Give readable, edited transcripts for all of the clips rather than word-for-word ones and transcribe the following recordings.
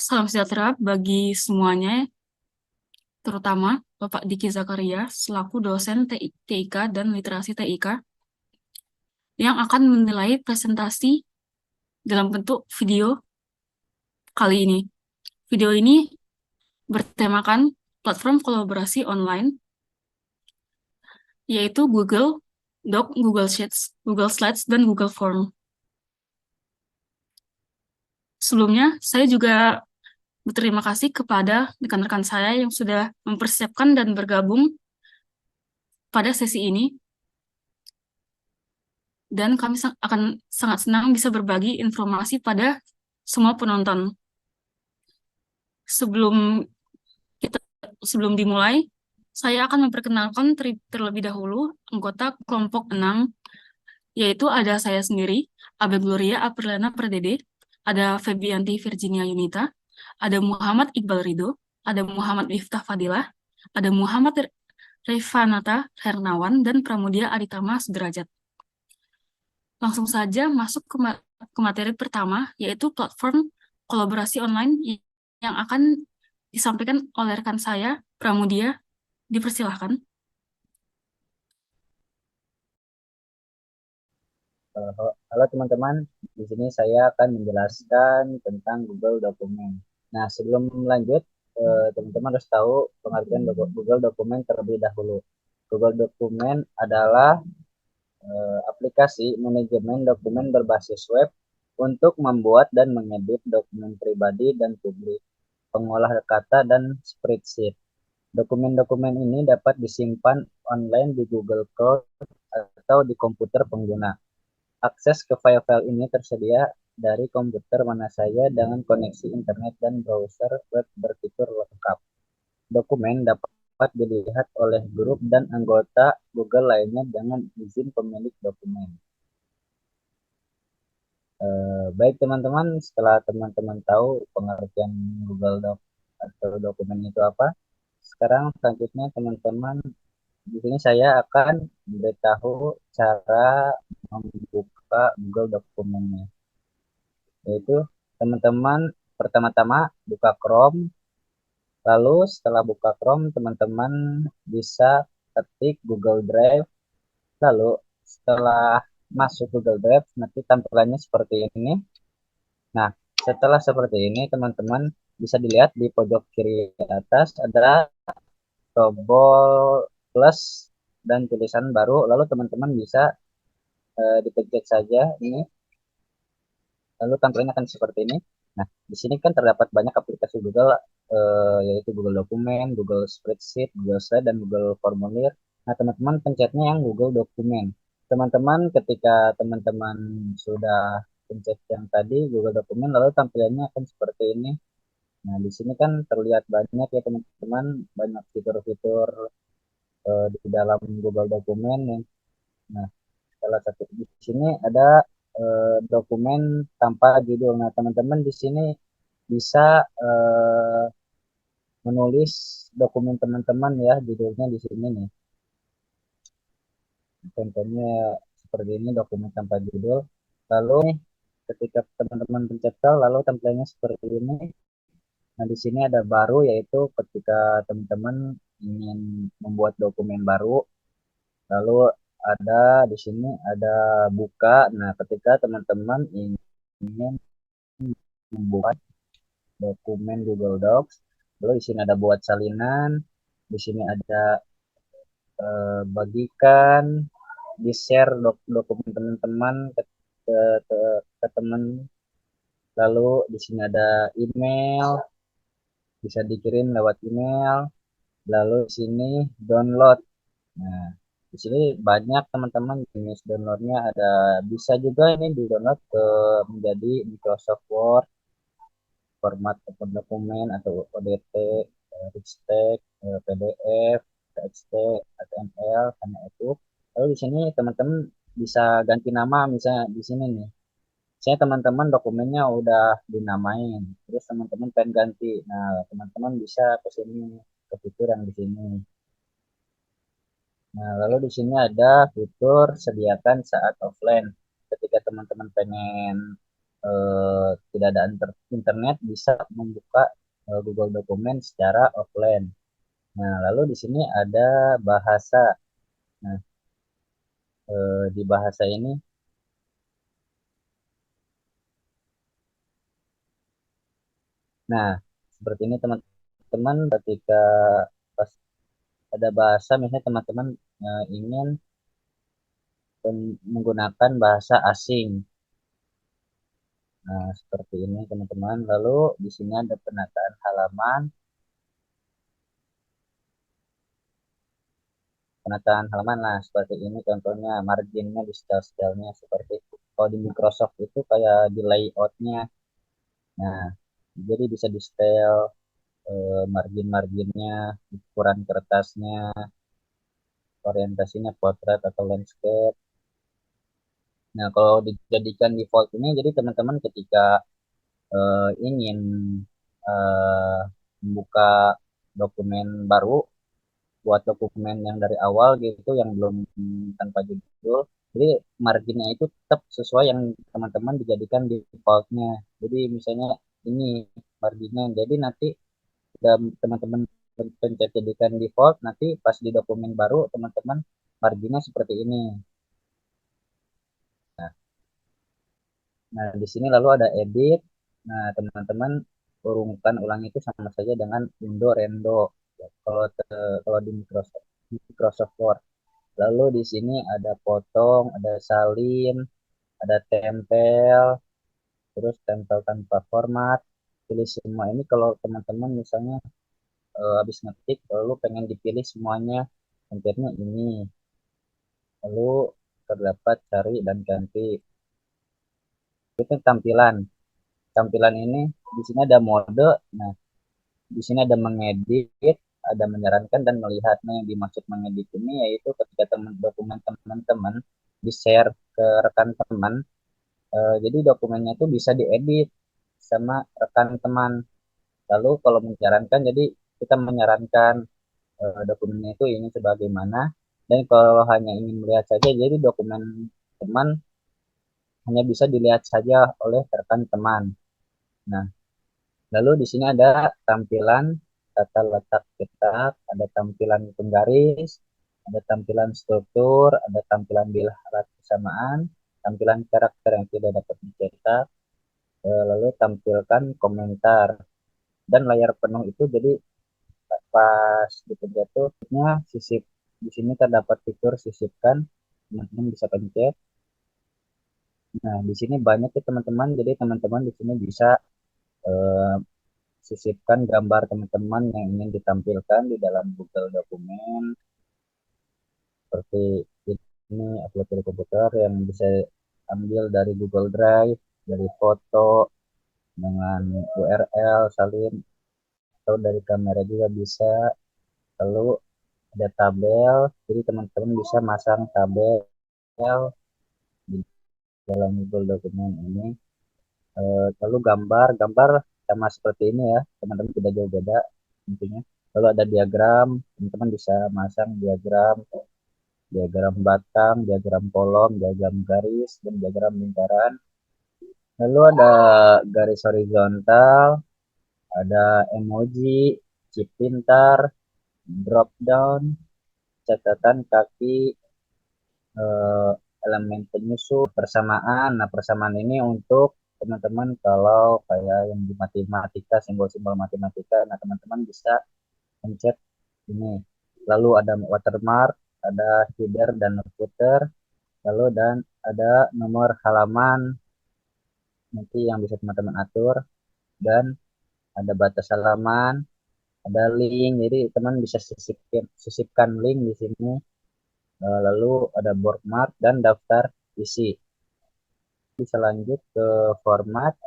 Salam sejahtera bagi semuanya, terutama Bapak Diki Zakaria selaku dosen TIK dan literasi TIK yang akan menilai presentasi dalam bentuk video kali ini. Video ini bertemakan platform kolaborasi online, yaitu Google Doc, Google Sheets, Google Slides, dan Google Form. Sebelumnya, saya juga berterima kasih kepada rekan-rekan saya yang sudah mempersiapkan dan bergabung pada sesi ini, dan kami akan sangat senang bisa berbagi informasi pada semua penonton. Sebelum kita sebelum dimulai, saya akan memperkenalkan terlebih dahulu anggota kelompok 6, yaitu ada saya sendiri, Abe Gloria Aprilana Perdede, ada Febianti Virginia Yunita, ada Muhammad Iqbal Ridho, ada Muhammad Miftah Fadilah, ada Muhammad Revanata Hernawan, dan Pramudia Aditama Sudrajat. Langsung saja masuk ke materi pertama, yaitu platform kolaborasi online yang akan disampaikan oleh rekan saya, Pramudia. Dipersilahkan. Halo teman-teman, di sini saya akan menjelaskan tentang Google Dokumen. Nah, sebelum lanjut, teman-teman harus tahu pengertian Google Dokumen terlebih dahulu. Google Dokumen adalah aplikasi manajemen dokumen berbasis web untuk membuat dan mengedit dokumen pribadi dan publik, pengolah kata, dan spreadsheet. Dokumen-dokumen ini dapat disimpan online di Google Cloud atau di komputer pengguna. Akses ke file-file ini tersedia dari komputer mana saja dengan koneksi internet dan browser web berfitur lengkap. Dokumen dapat dilihat oleh grup dan anggota Google lainnya dengan izin pemilik dokumen. Baik teman-teman, setelah teman-teman tahu pengertian Google Doc atau dokumen itu apa, sekarang selanjutnya teman-teman di sini saya akan memberitahu cara membuka Google dokumennya. Yaitu teman-teman pertama-tama buka Chrome, lalu setelah buka Chrome teman-teman bisa ketik Google Drive, lalu setelah masuk Google Drive nanti tampilannya seperti ini. Nah, setelah seperti ini teman-teman bisa dilihat di pojok kiri atas ada tombol plus dan tulisan baru, lalu teman-teman bisa dipencet saja ini, lalu tampilannya akan seperti ini. Nah, di sini kan terdapat banyak aplikasi Google, yaitu Google Dokumen, Google Spreadsheet, Google Slide, dan Google Formulir. Nah, teman-teman pencetnya yang Google Dokumen. Teman-teman ketika teman-teman sudah pencet yang tadi Google Dokumen, lalu tampilannya akan seperti ini. Nah, di sini kan terlihat banyak ya teman-teman, banyak fitur-fitur di dalam Google Dokumen. Nah, salah satu di sini ada dokumen tanpa judul. Nah, teman-teman di sini bisa menulis dokumen teman-teman ya, judulnya di sini nih. Contohnya seperti ini dokumen tanpa judul. Lalu ketika teman-teman pencet file, lalu tampilannya seperti ini. Nah, di sini ada baru, yaitu ketika teman-teman ingin membuat dokumen baru, lalu ada di sini ada buka. Nah, ketika teman-teman ingin membuat dokumen Google Docs. Lalu di sini ada buat salinan, di sini ada bagikan, di-share dokumen teman-teman ke, ke, ke teman. Lalu di sini ada email, bisa dikirim lewat email. Lalu di sini download. Nah, di sini banyak teman-teman jenis downloadnya ada, bisa juga ini di download ke menjadi Microsoft Word, format dokumen atau ODT, rich text, PDF, TXT, HTML, hanya itu. Lalu di sini teman-teman bisa ganti nama, misalnya di sini nih. Saya teman-teman dokumennya udah dinamain, terus teman-teman pengen ganti. Nah, teman-teman bisa ke sini, ke fitur yang di sini. Nah, lalu di sini ada fitur sediakan saat offline. Ketika teman-teman pengen tidak ada internet bisa membuka Google Dokumen secara offline. Nah, lalu di sini ada bahasa. Nah, di bahasa ini, nah seperti ini teman-teman, ketika pas ada bahasa, misalnya teman-teman ingin menggunakan bahasa asing. Nah, seperti ini teman-teman. Lalu di sini ada penataan halaman. Penataan halaman, nah seperti ini contohnya, marginnya di style-stylenya seperti itu. Kalau di Microsoft itu kayak di layoutnya. Nah, jadi bisa di style margin-marginnya, ukuran kertasnya, orientasinya potret atau landscape. Nah, kalau dijadikan default ini, jadi teman-teman ketika ingin eh, membuka dokumen baru, buat dokumen yang dari awal gitu, yang belum tanpa judul, jadi marginnya itu tetap sesuai yang teman-teman dijadikan defaultnya. Jadi misalnya ini marginnya, jadi nanti teman-teman pencet jadikan default, nanti pas di dokumen baru teman-teman marginnya seperti ini. Nah, nah, di sini lalu ada edit. Nah, teman-teman urungkan ulang itu sama saja dengan undo rendo. Ya, kalau di Microsoft Word. Lalu di sini ada potong, ada salin, ada tempel, terus tempel tanpa format. Pilih semua ini kalau teman-teman misalnya habis ngetik lalu pengen dipilih semuanya, pencetnya ini. Lalu terdapat cari dan ganti. Itu tampilan. Tampilan ini di sini ada mode. Nah, di sini ada mengedit, ada menyarankan dan melihat. Nah, yang dimaksud mengedit ini yaitu ketika dokumen teman-teman di-share ke rekan teman, jadi dokumennya itu bisa diedit sama rekan teman. Lalu kalau menyarankan, jadi kita menyarankan dokumennya itu ini sebagaimana. Dan kalau hanya ingin melihat saja, jadi dokumen teman hanya bisa dilihat saja oleh rekan teman. Nah, lalu di sini ada tampilan tata letak cetak, ada tampilan penggaris, ada tampilan struktur, ada tampilan bilah alat kesamaan, tampilan karakter yang tidak dapat dicetak, lalu tampilkan komentar dan layar penuh itu. Jadi pas dipencet tuh sisip, di sini terdapat fitur sisipkan, teman-teman bisa pencet. Nah, di sini banyak ya teman-teman, jadi teman-teman di sini bisa eh, sisipkan gambar teman-teman yang ingin ditampilkan di dalam Google Dokumen, seperti ini upload dari komputer yang bisa ambil dari Google Drive, dari foto dengan URL salin, atau dari kamera juga bisa. Lalu ada tabel, jadi teman-teman bisa masang tabel di dalam Google Dokumen ini. Lalu gambar sama seperti ini ya, teman-teman tidak jauh beda intinya. Lalu ada diagram, teman-teman bisa masang diagram, diagram batang, diagram kolom, diagram garis, dan diagram lingkaran. Lalu ada garis horizontal, ada emoji, chip pintar, drop down, catatan kaki, eh, elemen penyusun, persamaan. Nah, persamaan ini untuk teman-teman kalau kayak yang di matematika, simbol-simbol matematika, nah teman-teman bisa pencet ini. Lalu ada watermark, ada header dan footer, lalu dan ada nomor halaman nanti yang bisa teman-teman atur, dan ada batas halaman, ada link. Jadi teman bisa sisipkan link di sini. Lalu ada bookmark dan daftar isi. Bisa lanjut ke format.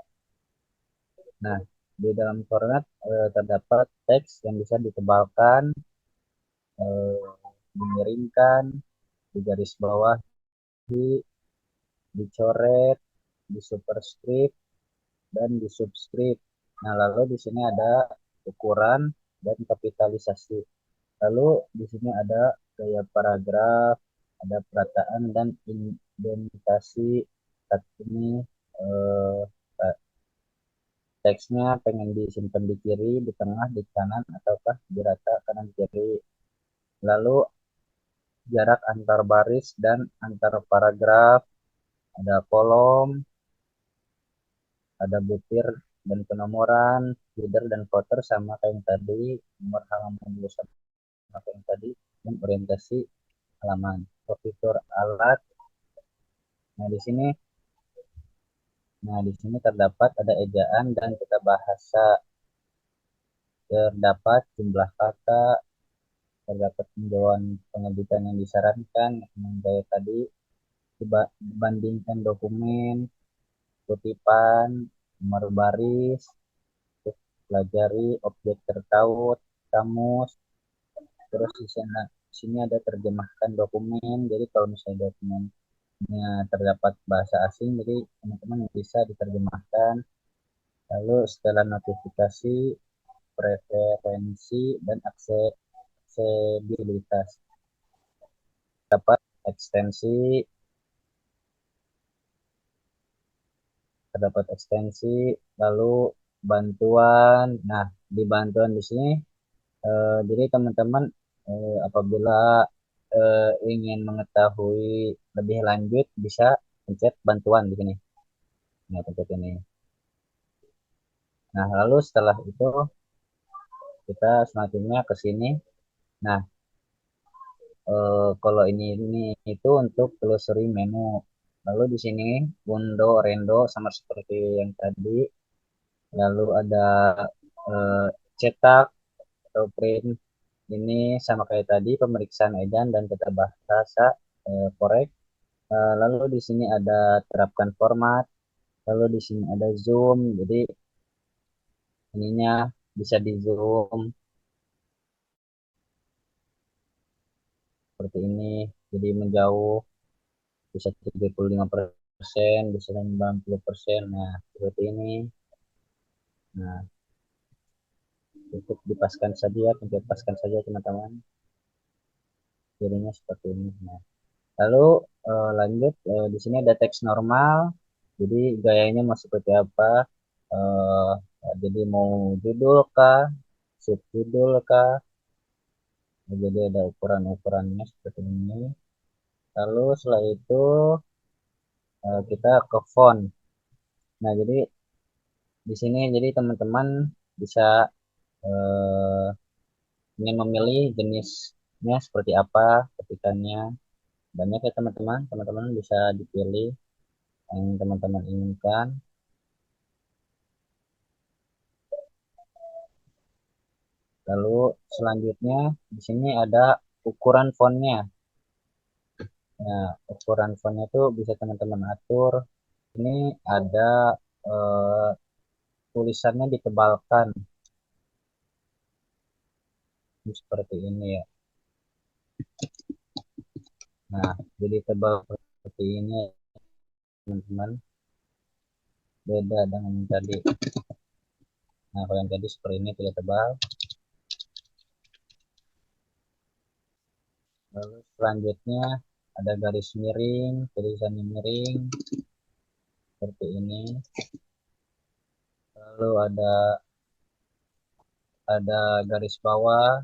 Nah, di dalam format terdapat teks yang bisa ditebalkan, eh, dimiringkan, digaris bawah, dicoret, di superscript, dan di subscript. Nah, lalu di sini ada ukuran dan kapitalisasi. Lalu di sini ada gaya paragraf, ada perataan dan indentasi. Saat ini teksnya pengen disimpan di kiri, di tengah, di kanan, ataukah di rata kanan kiri. Lalu jarak antar baris dan antar paragraf, ada kolom, ada butir dan penomoran, header dan footer sama kayak yang tadi, nomor halaman dulu sama kayak yang tadi, dan orientasi halaman. Fitur alat. Nah, di sini terdapat ada ejaan dan tata bahasa, terdapat jumlah kata, terdapat tinjauan pengebutan yang disarankan, yang saya tadi dibandingkan dokumen, kutipan, nomor baris, terus pelajari objek tertaut, kamus, terus di sini ada terjemahkan dokumen. Jadi kalau misalnya dokumennya terdapat bahasa asing, jadi teman-teman bisa diterjemahkan. Lalu setelah notifikasi, preferensi, dan aksesibilitas. Dapat ekstensi, lalu bantuan. Nah, di bantuan di sini, jadi teman-teman apabila ingin mengetahui lebih lanjut bisa pencet bantuan di sini. Nah, pencet ini. Nah, lalu setelah itu kita selanjutnya ke sini. Nah, kalau ini itu untuk telusuri menu. Lalu di sini Undo, Rendo sama seperti yang tadi. Lalu ada eh, cetak atau print. Ini sama kayak tadi pemeriksaan ejaan dan tata bahasa, korek. Lalu di sini ada terapkan format. Lalu di sini ada zoom. Jadi ininya bisa di zoom seperti ini. Jadi menjauh bisa 35%, bisa 90%. Nah, seperti ini. Nah, cukup dipaskan saja, pencet paskan saja teman-teman. Jadinya seperti ini. Nah, lalu lanjut, di sini ada teks normal. Jadi gayanya mau seperti apa? Eh, jadi mau judul kah, subjudul kah? Jadi ada ukuran-ukurannya seperti ini. Lalu setelah itu kita ke font. Nah, jadi di sini jadi teman-teman bisa eh, ingin memilih jenisnya seperti apa ketikannya. Banyak ya teman-teman. Teman-teman bisa dipilih yang teman-teman inginkan. Lalu selanjutnya di sini ada ukuran fontnya. Nah, ukuran fontnya itu bisa teman-teman atur. Ini ada eh, tulisannya ditebalkan seperti ini ya. Nah, jadi tebal seperti ini ya, teman-teman. Beda dengan yang tadi. Nah, kalau yang tadi seperti ini tidak tebal. Lalu selanjutnya ada garis miring, tulisannya miring seperti ini. Lalu ada garis bawah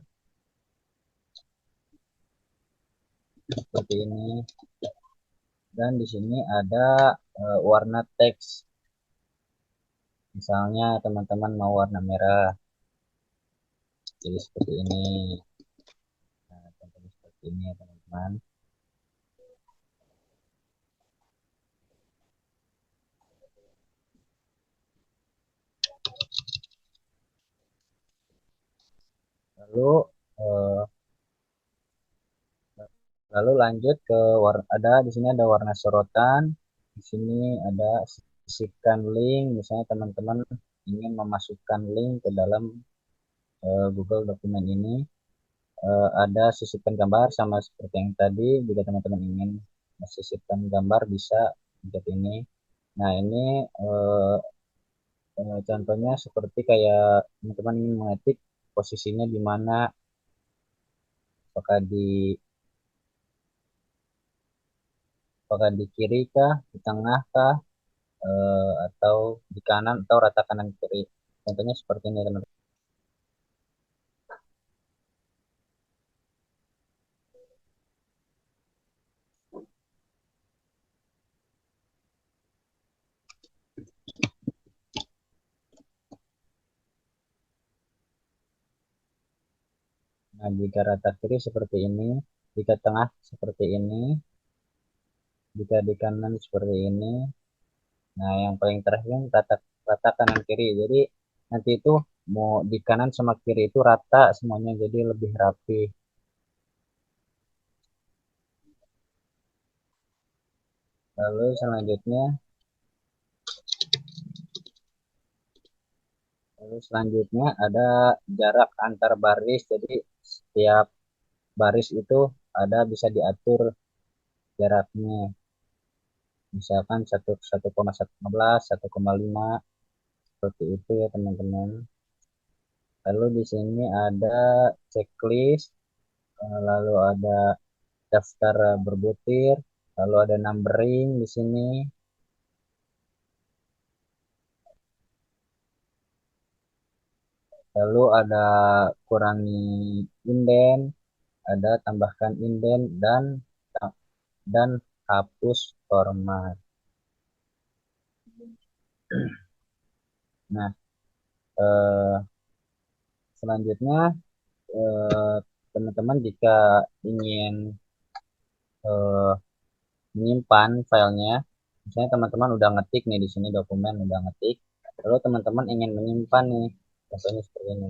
seperti ini. Dan di sini ada warna teks. Misalnya teman-teman mau warna merah, jadi seperti ini. Nah, contohnya seperti ini ya teman-teman. Lalu eh, lanjut ke warna, di sini ada warna sorotan. Di sini ada sisipkan link. Misalnya teman-teman ingin memasukkan link ke dalam Google dokumen ini. Ada sisipkan gambar sama seperti yang tadi. Jika teman-teman ingin sisipkan gambar bisa seperti ini. Nah, ini eh, contohnya seperti kayak teman-teman ingin mengetik posisinya di mana, apakah di kiri kah, di tengah kah, atau di kanan atau rata kanan kiri. Contohnya seperti ini teman-teman. Nah, jika rata kiri seperti ini, jika tengah seperti ini, jika di kanan seperti ini. Nah, yang paling terakhir yang rata, rata kanan kiri. Jadi nanti itu mau di kanan sama kiri itu rata semuanya, jadi lebih rapi. Lalu selanjutnya ada jarak antar baris. Jadi setiap baris itu ada bisa diatur jaraknya. Misalkan 1,115, 1,5 seperti itu ya teman-teman. Lalu di sini ada checklist, lalu ada daftar berbutir, lalu ada numbering di sini, lalu ada kurangi inden, ada tambahkan inden dan hapus format. Nah, eh, selanjutnya eh, teman-teman jika ingin eh, menyimpan filenya, misalnya teman-teman udah ngetik nih di sini dokumen udah ngetik, lalu teman-teman ingin menyimpan nih, contohnya seperti ini.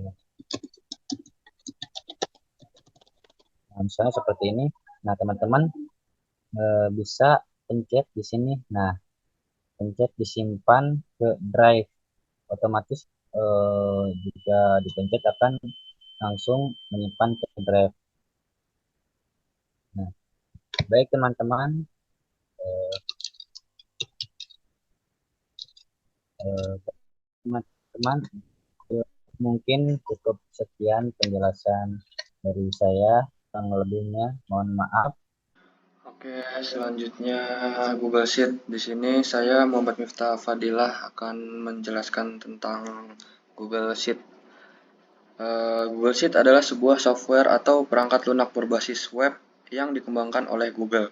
Nah, misalnya seperti ini. Nah, teman-teman bisa pencet di sini. Nah, pencet disimpan ke drive. Otomatis jika dipencet akan langsung menyimpan ke drive. Nah, baik teman-teman, eh, eh, teman-teman, mungkin cukup sekian penjelasan dari saya. Yang lebihnya mohon maaf. Oke, selanjutnya Google Sheet. Di sini saya Muhammad Miftah Fadilah akan menjelaskan tentang Google Sheet. Google Sheet adalah sebuah software atau perangkat lunak berbasis web yang dikembangkan oleh Google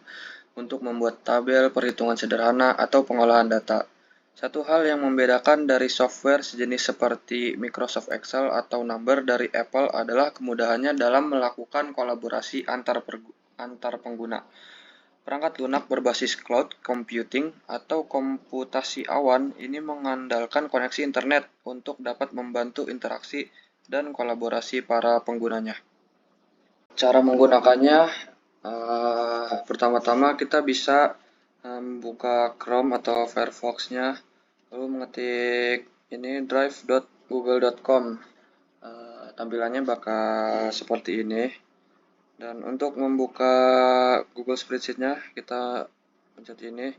untuk membuat tabel perhitungan sederhana atau pengolahan data. Satu hal yang membedakan dari software sejenis seperti Microsoft Excel atau Number dari Apple adalah kemudahannya dalam melakukan kolaborasi antar pengguna. Perangkat lunak berbasis cloud computing atau komputasi awan ini mengandalkan koneksi internet untuk dapat membantu interaksi dan kolaborasi para penggunanya. Cara menggunakannya, pertama-tama kita bisa buka Chrome atau Firefox-nya, lalu mengetik ini drive.google.com. Tampilannya bakal seperti ini. Dan untuk membuka Google Spreadsheet-nya, kita pencet ini.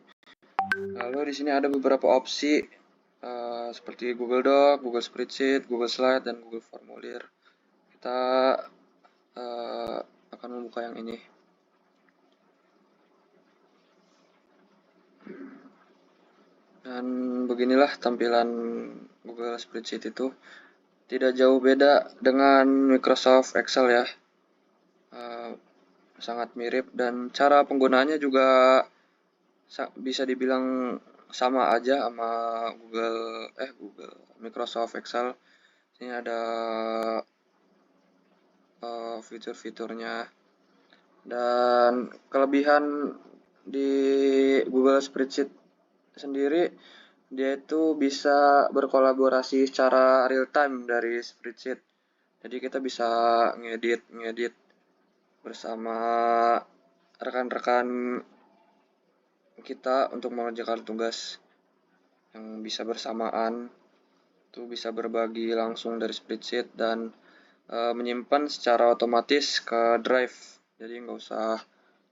Lalu di sini ada beberapa opsi seperti Google Doc, Google Spreadsheet, Google Slide, dan Google Formulir. Kita akan membuka yang ini. Dan beginilah tampilan Google Spreadsheet itu. Tidak jauh beda dengan Microsoft Excel ya. Sangat mirip dan cara penggunaannya juga bisa dibilang sama aja sama Microsoft Excel. Ini ada fitur-fiturnya, dan kelebihan di Google Spreadsheet sendiri, dia itu bisa berkolaborasi secara real time dari spreadsheet. Jadi kita bisa ngedit bersama rekan-rekan kita untuk mengerjakan tugas yang bisa bersamaan. Itu bisa berbagi langsung dari spreadsheet dan menyimpan secara otomatis ke drive. Jadi nggak usah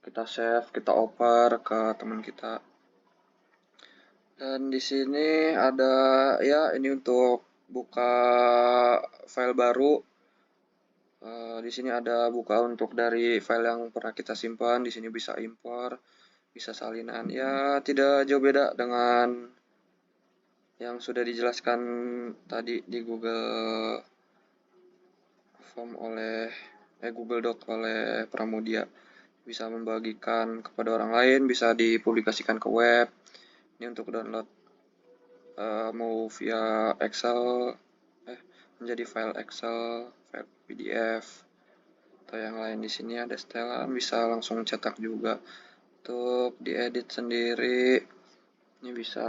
kita save, kita oper ke teman kita. Dan di sini ada ya ini untuk buka file baru. Di sini ada buka untuk dari file yang pernah kita simpan. Di sini bisa import, bisa salinan. Ya tidak jauh beda dengan yang sudah dijelaskan tadi di Google Form Google Doc oleh Pramudia. Bisa membagikan kepada orang lain, bisa dipublikasikan ke web. Ini untuk download mau via Excel, menjadi file Excel, file PDF, atau yang lain. Di sini ada setelan, bisa langsung cetak juga. Untuk diedit sendiri, ini bisa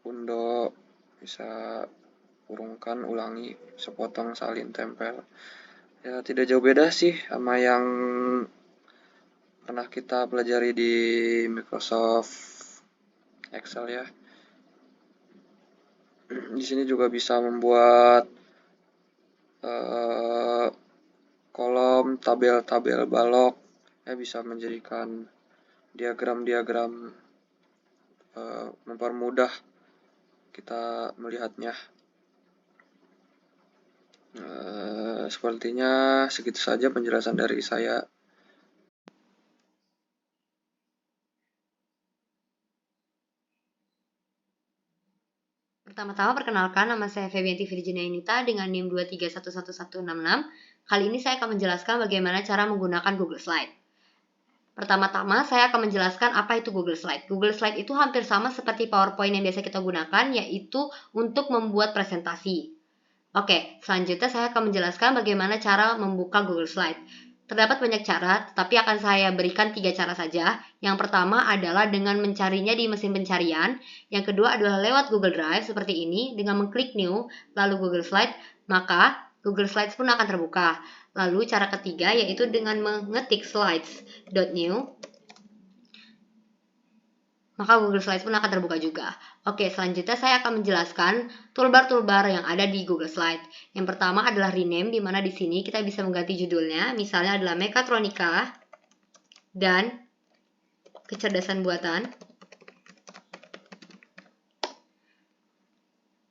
undo, bisa kurungkan, ulangi, sepotong, salin, tempel. Ya, tidak jauh beda sih sama yang pernah kita pelajari di Microsoft Excel ya. Di sini juga bisa membuat kolom, tabel-tabel balok, bisa menjadikan diagram-diagram, mempermudah kita melihatnya. Sepertinya segitu saja penjelasan dari saya. Pertama-tama perkenalkan, nama saya Febianti Virginia Inita dengan NIM 2311166. Kali ini saya akan menjelaskan bagaimana cara menggunakan Google Slide. Pertama-tama saya akan menjelaskan apa itu Google Slide. Google Slide itu hampir sama seperti PowerPoint yang biasa kita gunakan, yaitu untuk membuat presentasi. Oke, selanjutnya saya akan menjelaskan bagaimana cara membuka Google Slide. Terdapat banyak cara, tetapi akan saya berikan 3 cara saja. Yang pertama adalah dengan mencarinya di mesin pencarian. Yang kedua adalah lewat Google Drive seperti ini. Dengan mengklik New, lalu Google Slide, maka Google Slides pun akan terbuka. Lalu cara ketiga yaitu dengan mengetik slides.new, maka Google Slides pun akan terbuka juga. Oke, selanjutnya saya akan menjelaskan toolbar-toolbar yang ada di Google Slide. Yang pertama adalah rename, di mana di sini kita bisa mengganti judulnya, misalnya adalah Mechatronica dan kecerdasan buatan.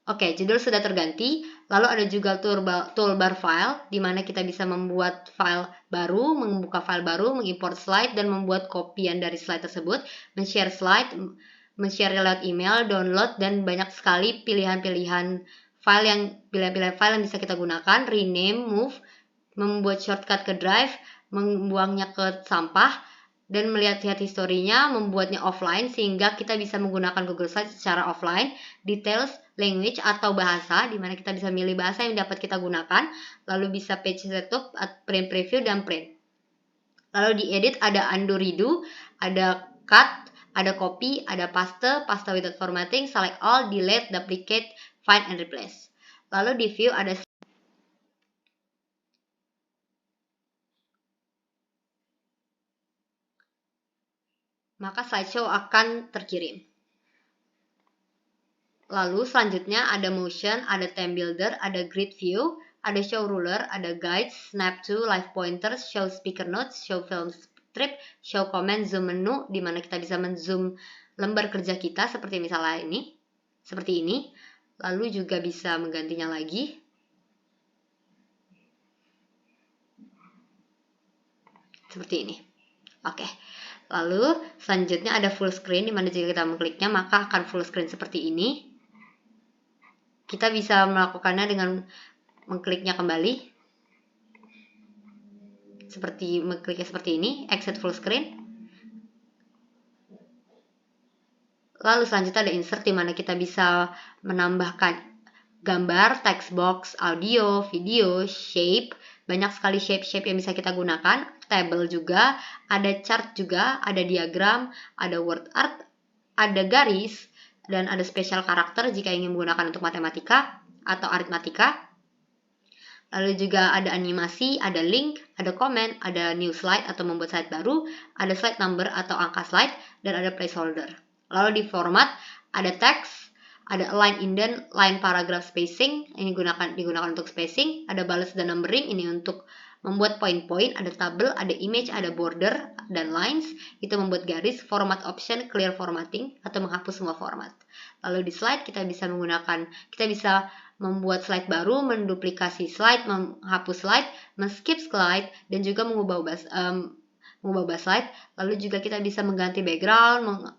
Oke, judul sudah terganti. Lalu ada juga toolbar file, di mana kita bisa membuat file baru, membuka file baru, mengimport slide, dan membuat kopian dari slide tersebut, men-share slide, men-share lewat email, download, dan banyak sekali pilihan-pilihan file yang bisa kita gunakan, rename, move, membuat shortcut ke drive, membuangnya ke sampah, dan melihat-lihat historinya, membuatnya offline sehingga kita bisa menggunakan Google Slides secara offline, details, language atau bahasa, di mana kita bisa milih bahasa yang dapat kita gunakan, lalu bisa page setup, print preview, dan print. Lalu diedit ada undo redo, ada cut, ada copy, ada paste without formatting, select all, delete, duplicate, find and replace. Lalu di view ada maka slideshow akan terkirim. Lalu selanjutnya ada motion, ada time builder, ada grid view, ada show ruler, ada guides, snap to, live pointers, show speaker notes, show film strip, show comment, zoom menu, di mana kita bisa men-zoom lembar kerja kita seperti misalnya ini, seperti ini. Lalu juga bisa menggantinya lagi. Seperti ini. Oke. Lalu selanjutnya ada full screen, di mana jika kita mengkliknya maka akan full screen seperti ini. Kita bisa melakukannya dengan mengkliknya kembali. Mengkliknya seperti ini, exit full screen. Lalu selanjutnya ada insert, di mana kita bisa menambahkan gambar, text box, audio, video, shape. Banyak sekali shape-shape yang bisa kita gunakan. Table juga, ada chart juga, ada diagram, ada word art, ada garis, dan ada special karakter jika ingin menggunakan untuk matematika atau aritmatika. Lalu juga ada animasi, ada link, ada komen, ada new slide atau membuat slide baru, ada slide number atau angka slide, dan ada placeholder. Lalu di format, ada teks, ada align indent, line paragraph spacing, ini digunakan untuk spacing, ada balance dan numbering, ini untuk membuat poin-poin, ada tabel, ada image, ada border, dan lines, itu membuat garis, format option, clear formatting, atau menghapus semua format. Lalu di slide kita bisa membuat slide baru, menduplikasi slide, menghapus slide, men-skip slide, dan juga mengubah slide. Lalu juga kita bisa mengganti background,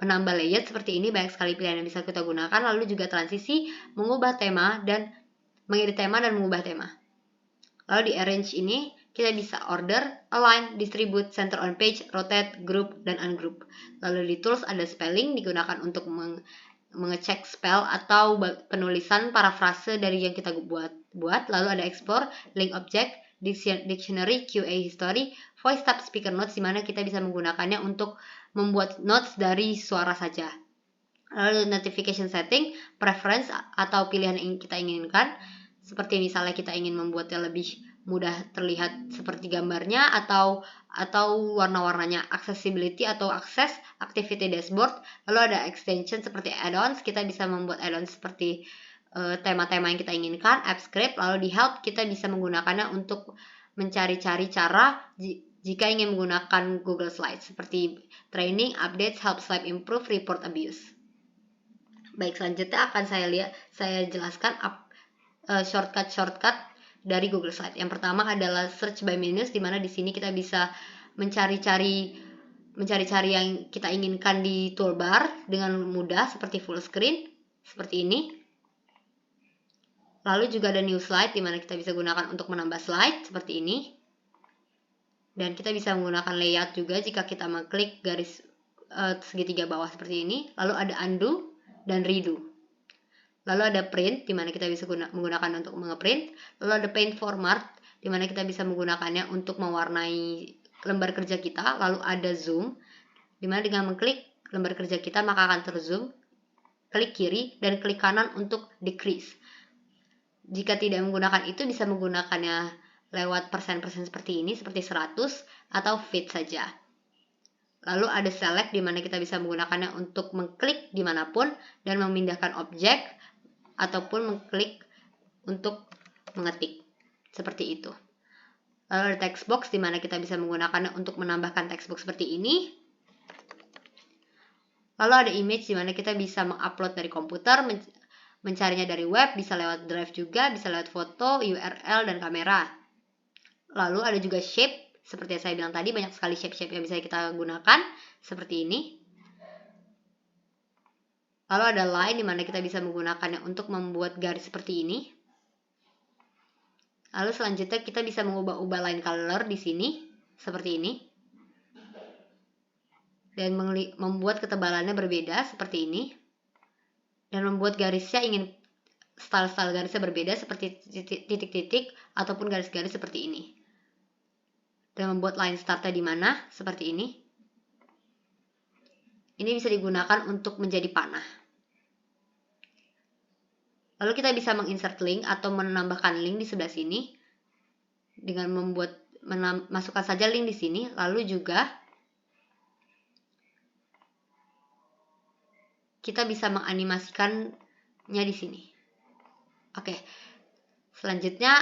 menambah layout seperti ini, banyak sekali pilihan yang bisa kita gunakan. Lalu juga transisi, mengubah tema dan mengedit tema dan mengubah tema. Lalu di arrange ini kita bisa order, align, distribute, center on page, rotate, group, dan ungroup. Lalu di tools ada spelling, digunakan untuk mengecek spell atau penulisan parafrase dari yang kita buat. Lalu ada explore, link object, dictionary, QA history, voice tab, speaker notes, di mana kita bisa menggunakannya untuk membuat notes dari suara saja. Lalu notification setting, preference atau pilihan yang kita inginkan, seperti misalnya kita ingin membuatnya lebih mudah terlihat seperti gambarnya atau warna-warnanya, accessibility atau akses, activity dashboard. Lalu ada extension seperti add-ons, kita bisa membuat add-ons seperti tema-tema yang kita inginkan, app script. Lalu di help kita bisa menggunakannya untuk mencari-cari cara jika ingin menggunakan Google Slides seperti training, updates, help slide improve, report abuse. Baik, selanjutnya akan saya jelaskan shortcut dari Google Slides. Yang pertama adalah search by menus, di mana di sini kita bisa mencari-cari yang kita inginkan di toolbar dengan mudah seperti full screen seperti ini. Lalu juga ada new slide, di mana kita bisa gunakan untuk menambah slide seperti ini. Dan kita bisa menggunakan layout juga jika kita mengklik garis segitiga bawah seperti ini. Lalu ada undo dan redo. Lalu ada print, di mana kita bisa menggunakan untuk ngeprint. Lalu ada paint format, di mana kita bisa menggunakannya untuk mewarnai lembar kerja kita. Lalu ada zoom, di mana dengan mengklik lembar kerja kita maka akan terzoom. Klik kiri dan klik kanan untuk decrease. Jika tidak menggunakan itu, bisa menggunakannya lewat persen-persen seperti ini, seperti 100 atau fit saja. Lalu ada select, di mana kita bisa menggunakannya untuk mengklik dimanapun dan memindahkan objek ataupun mengklik untuk mengetik seperti itu. Lalu ada text box, di mana kita bisa menggunakannya untuk menambahkan text box seperti ini. Lalu ada image, di mana kita bisa mengupload dari komputer, mencarinya dari web, bisa lewat drive juga, bisa lewat foto, URL, dan kamera. Lalu ada juga shape, seperti yang saya bilang tadi, banyak sekali shape-shape yang bisa kita gunakan, seperti ini. Lalu ada line, di mana kita bisa menggunakannya untuk membuat garis seperti ini. Lalu selanjutnya kita bisa mengubah-ubah line color di sini, seperti ini. Dan membuat ketebalannya berbeda, seperti ini. Dan membuat garisnya style-style garisnya berbeda, seperti titik-titik, ataupun garis-garis seperti ini. Dan membuat line startnya di mana, seperti ini. Ini bisa digunakan untuk menjadi panah. Lalu kita bisa menginsert link atau menambahkan link di sebelah sini dengan masukkan saja link di sini. Lalu juga kita bisa menganimasikannya di sini. Oke. Selanjutnya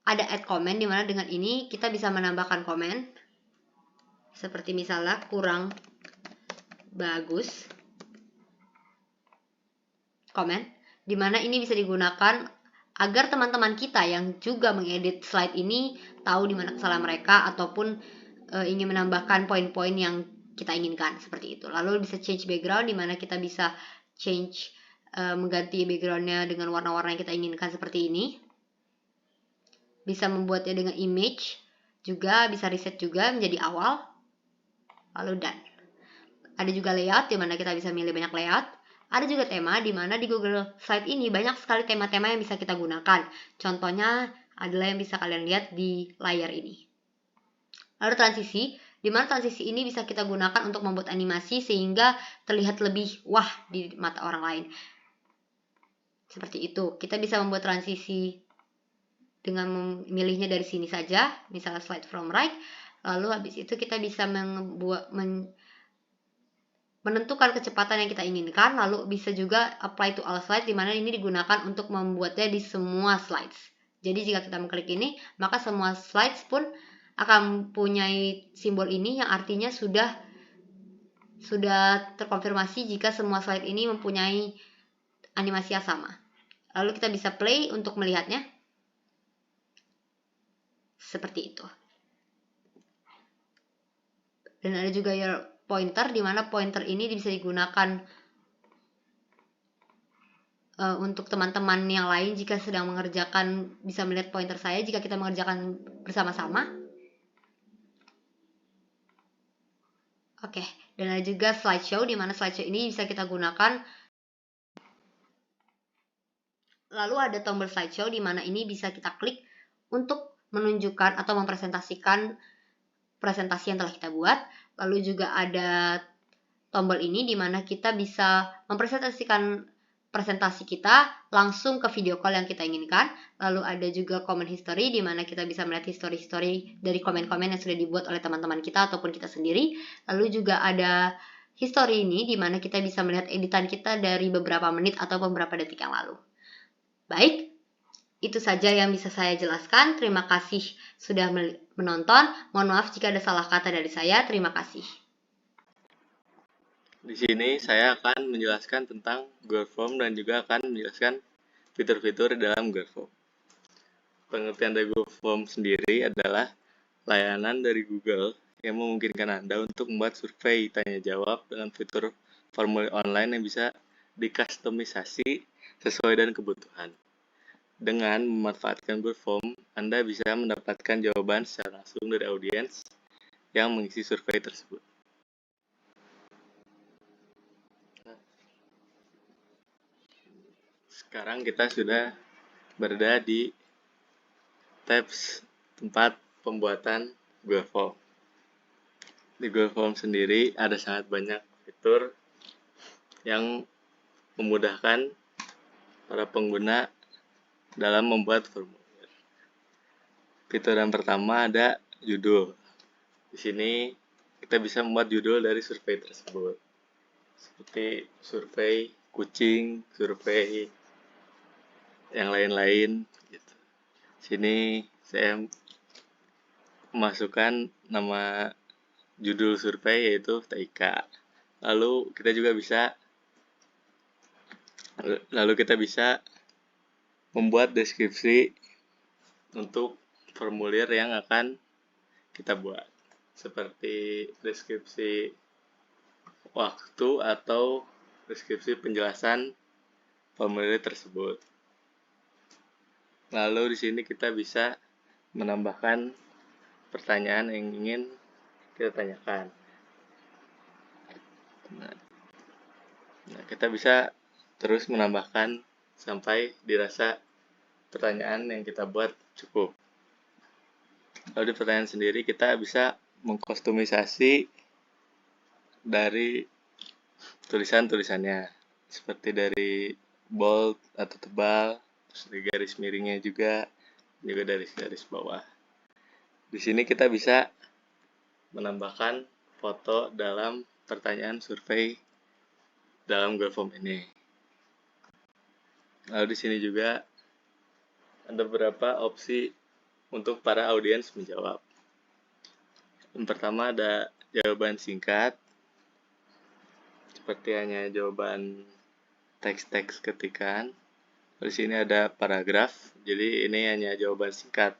ada add comment, di mana dengan ini kita bisa menambahkan komen. Seperti misalnya kurang bagus. Komen, di mana ini bisa digunakan agar teman-teman kita yang juga mengedit slide ini tahu di mana kesalahan mereka ataupun ingin menambahkan poin-poin yang kita inginkan, seperti itu. Lalu bisa change background, di mana kita bisa mengganti backgroundnya dengan warna-warna yang kita inginkan seperti ini. Bisa membuatnya dengan image juga, bisa reset juga menjadi awal. Lalu done. Ada juga layout, di mana kita bisa milih banyak layout. Ada juga tema, di mana di Google Slide ini banyak sekali tema-tema yang bisa kita gunakan. Contohnya adalah yang bisa kalian lihat di layar ini. Lalu transisi, di mana transisi ini bisa kita gunakan untuk membuat animasi sehingga terlihat lebih wah di mata orang lain. Seperti itu. Kita bisa membuat transisi dengan memilihnya dari sini saja, misalnya slide from right. Lalu habis itu kita bisa menentukan kecepatan yang kita inginkan. Lalu bisa juga apply to all slides, di mana ini digunakan untuk membuatnya di semua slides. Jadi jika kita mengklik ini, maka semua slides pun akan mempunyai simbol ini yang artinya sudah terkonfirmasi jika semua slide ini mempunyai animasi yang sama. Lalu kita bisa play untuk melihatnya. Seperti itu. Dan ada juga your pointer, di mana pointer ini bisa digunakan untuk teman-teman yang lain jika sedang mengerjakan, bisa melihat pointer saya jika kita mengerjakan bersama-sama. Oke, dan ada juga slideshow, di mana slideshow ini bisa kita gunakan. Lalu ada tombol slideshow, di mana ini bisa kita klik untuk menunjukkan atau mempresentasikan presentasi yang telah kita buat. Lalu juga ada tombol ini, di mana kita bisa mempresentasikan presentasi kita langsung ke video call yang kita inginkan. Lalu ada juga comment history, di mana kita bisa melihat history dari komen-komen yang sudah dibuat oleh teman-teman kita ataupun kita sendiri. Lalu juga ada history ini, di mana kita bisa melihat editan kita dari beberapa menit atau beberapa detik yang lalu. Baik, itu saja yang bisa saya jelaskan. Terima kasih sudah menonton. Mohon maaf jika ada salah kata dari saya. Terima kasih. Di sini saya akan menjelaskan tentang Google Form dan juga akan menjelaskan fitur-fitur dalam Google Form. Pengertian dari Google Form sendiri adalah layanan dari Google yang memungkinkan Anda untuk membuat survei tanya jawab dengan fitur formulir online yang bisa dikustomisasi sesuai dengan kebutuhan. Dengan memanfaatkan Google Form, Anda bisa mendapatkan jawaban secara langsung dari audiens yang mengisi survei tersebut. Sekarang kita sudah berada di tabs tempat pembuatan Google Form. Di Google Form sendiri ada sangat banyak fitur yang memudahkan para pengguna dalam membuat formulir. Fitur yang pertama ada judul. Di sini kita bisa membuat judul dari survei tersebut. Seperti survei kucing, survei yang lain-lain gitu. Sini saya memasukkan nama judul survei yaitu TIK. Lalu kita bisa membuat deskripsi untuk formulir yang akan kita buat, seperti deskripsi waktu atau deskripsi penjelasan formulir tersebut. Lalu di sini kita bisa menambahkan pertanyaan yang ingin kita tanyakan. Nah, kita bisa terus menambahkan sampai dirasa pertanyaan yang kita buat cukup. Lalu di pertanyaan sendiri kita bisa mengkustomisasi dari tulisan-tulisannya, seperti dari bold atau tebal, terus dari garis miringnya juga dari garis bawah. Di sini kita bisa menambahkan foto dalam pertanyaan survei dalam Google Form ini. Lalu di sini juga ada beberapa opsi untuk para audiens menjawab. Yang pertama ada jawaban singkat, seperti hanya jawaban teks-teks ketikan. Di sini ada paragraf, jadi ini hanya jawaban singkat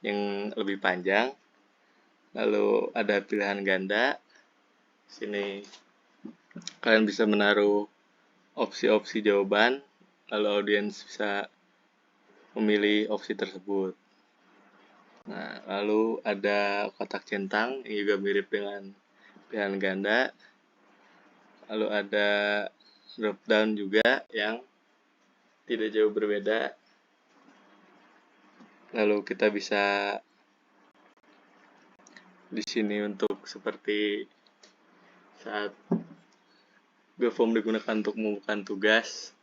yang lebih panjang. Lalu ada pilihan ganda. Sini kalian bisa menaruh opsi-opsi jawaban, lalu audiens bisa memilih opsi tersebut. Nah, lalu ada kotak centang yang juga mirip dengan pilihan ganda. Lalu ada drop down juga yang tidak jauh berbeda. Lalu kita bisa di sini untuk seperti saat Google Form digunakan untuk membuka tugas.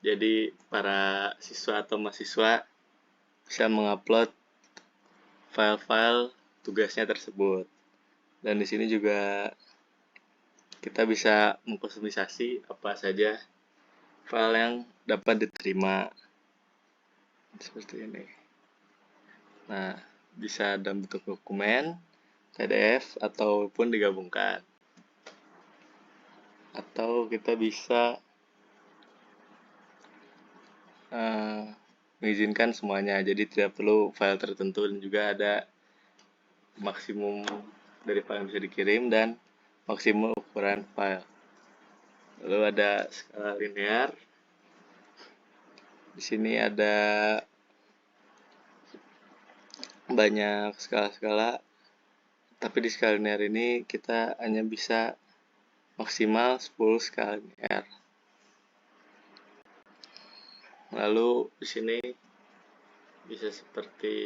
Jadi para siswa atau mahasiswa bisa mengupload file-file tugasnya tersebut. Dan di sini juga kita bisa mengkustomisasi apa saja file yang dapat diterima. Seperti ini. Nah, bisa dalam bentuk dokumen, PDF, ataupun digabungkan. Atau kita bisa mengizinkan semuanya, jadi tidak perlu file tertentu, dan juga ada maksimum dari file yang bisa dikirim dan maksimum ukuran file. Lalu ada skala linear. Di sini ada banyak skala-skala, tapi di skala linear ini kita hanya bisa maksimal 10 skala linear. Lalu di sini bisa seperti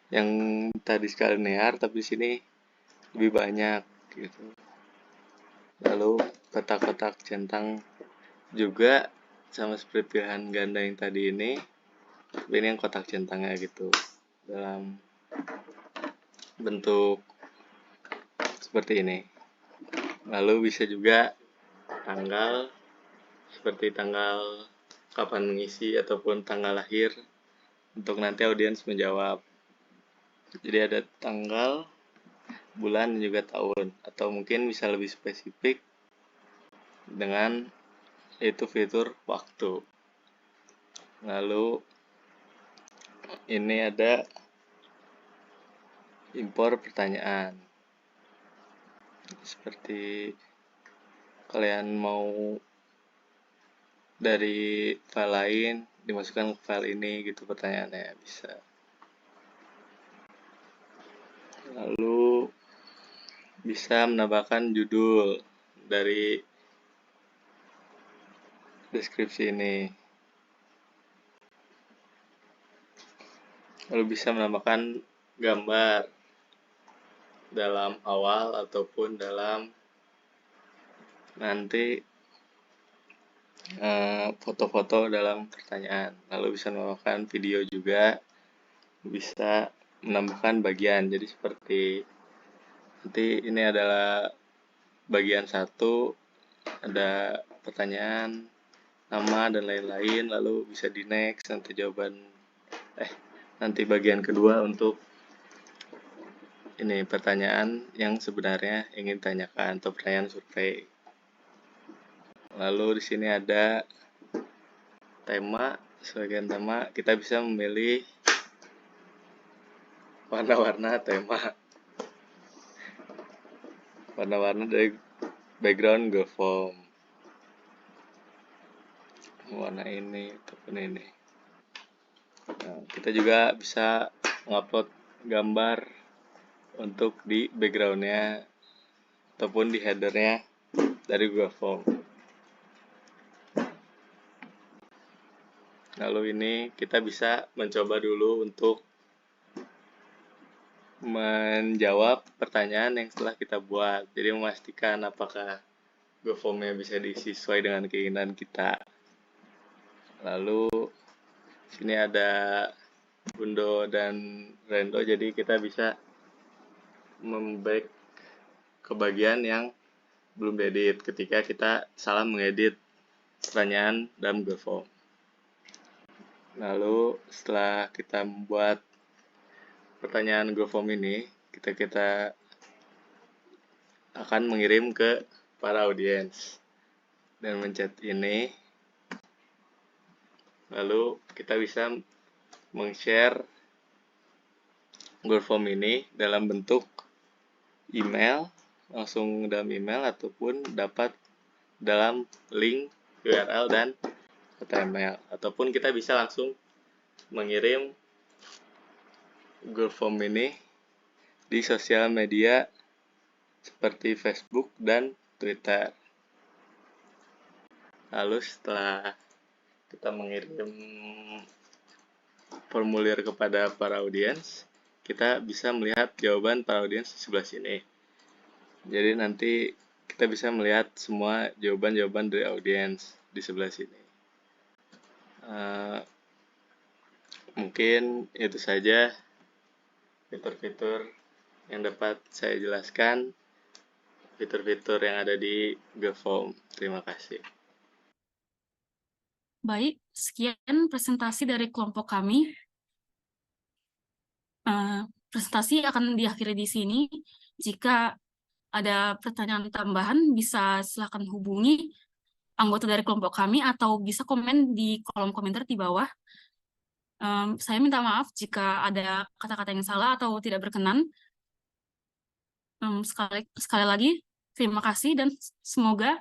yang tadi skala linear, tapi di sini lebih banyak gitu. Lalu kotak-kotak centang juga sama seperti pilihan ganda yang tadi ini, tapi ini yang kotak centangnya gitu, dalam bentuk seperti ini. Lalu bisa juga tanggal, seperti tanggal kapan mengisi ataupun tanggal lahir, untuk nanti audiens menjawab. Jadi ada tanggal, bulan, dan juga tahun. Atau mungkin bisa lebih spesifik dengan yaitu fitur waktu. Lalu ini ada impor pertanyaan. Seperti kalian mau dari file lain dimasukkan ke file ini gitu pertanyaannya, bisa. Lalu bisa menambahkan judul dari deskripsi ini. Lalu bisa menambahkan gambar dalam awal ataupun dalam nanti foto-foto dalam pertanyaan. Lalu bisa menambahkan video juga, bisa menambahkan bagian. Jadi seperti nanti ini adalah bagian 1, ada pertanyaan, nama, dan lain-lain. Lalu bisa di next, nanti bagian kedua untuk ini pertanyaan yang sebenarnya ingin ditanyakan atau pertanyaan survei. Lalu di sini ada tema. Sebagian tema kita bisa memilih warna-warna tema, warna-warna dari background Google Form, warna ini ataupun ini. Nah, kita juga bisa mengupload gambar untuk di backgroundnya ataupun di headernya dari Google Form. Lalu ini kita bisa mencoba dulu untuk menjawab pertanyaan yang setelah kita buat. Jadi memastikan apakah Google Form-nya bisa diisi sesuai dengan keinginan kita. Lalu sini ada undo dan rendo, jadi kita bisa memback ke bagian yang belum diedit ketika kita salah mengedit pertanyaan dalam Google Form. Lalu setelah kita membuat pertanyaan Google Form ini, kita akan mengirim ke para audiens dan mencet ini. Lalu kita bisa meng-share Google Form ini dalam bentuk email, langsung dalam email ataupun dapat dalam link URL dan HTML, ataupun kita bisa langsung mengirim Google Form ini di sosial media seperti Facebook dan Twitter. Lalu setelah kita mengirim formulir kepada para audiens, kita bisa melihat jawaban para audiens di sebelah sini. Jadi nanti kita bisa melihat semua jawaban-jawaban dari audiens di sebelah sini. Mungkin itu saja fitur-fitur yang dapat saya jelaskan, fitur-fitur yang ada di Google Form. Terima kasih. Baik, sekian presentasi dari kelompok kami. Presentasi akan diakhiri di sini. Jika ada pertanyaan tambahan, bisa silakan hubungi anggota dari kelompok kami atau bisa komen di kolom komentar di bawah. Saya minta maaf jika ada kata-kata yang salah atau tidak berkenan. Sekali lagi, terima kasih dan semoga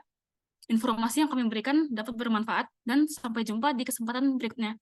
informasi yang kami berikan dapat bermanfaat dan sampai jumpa di kesempatan berikutnya.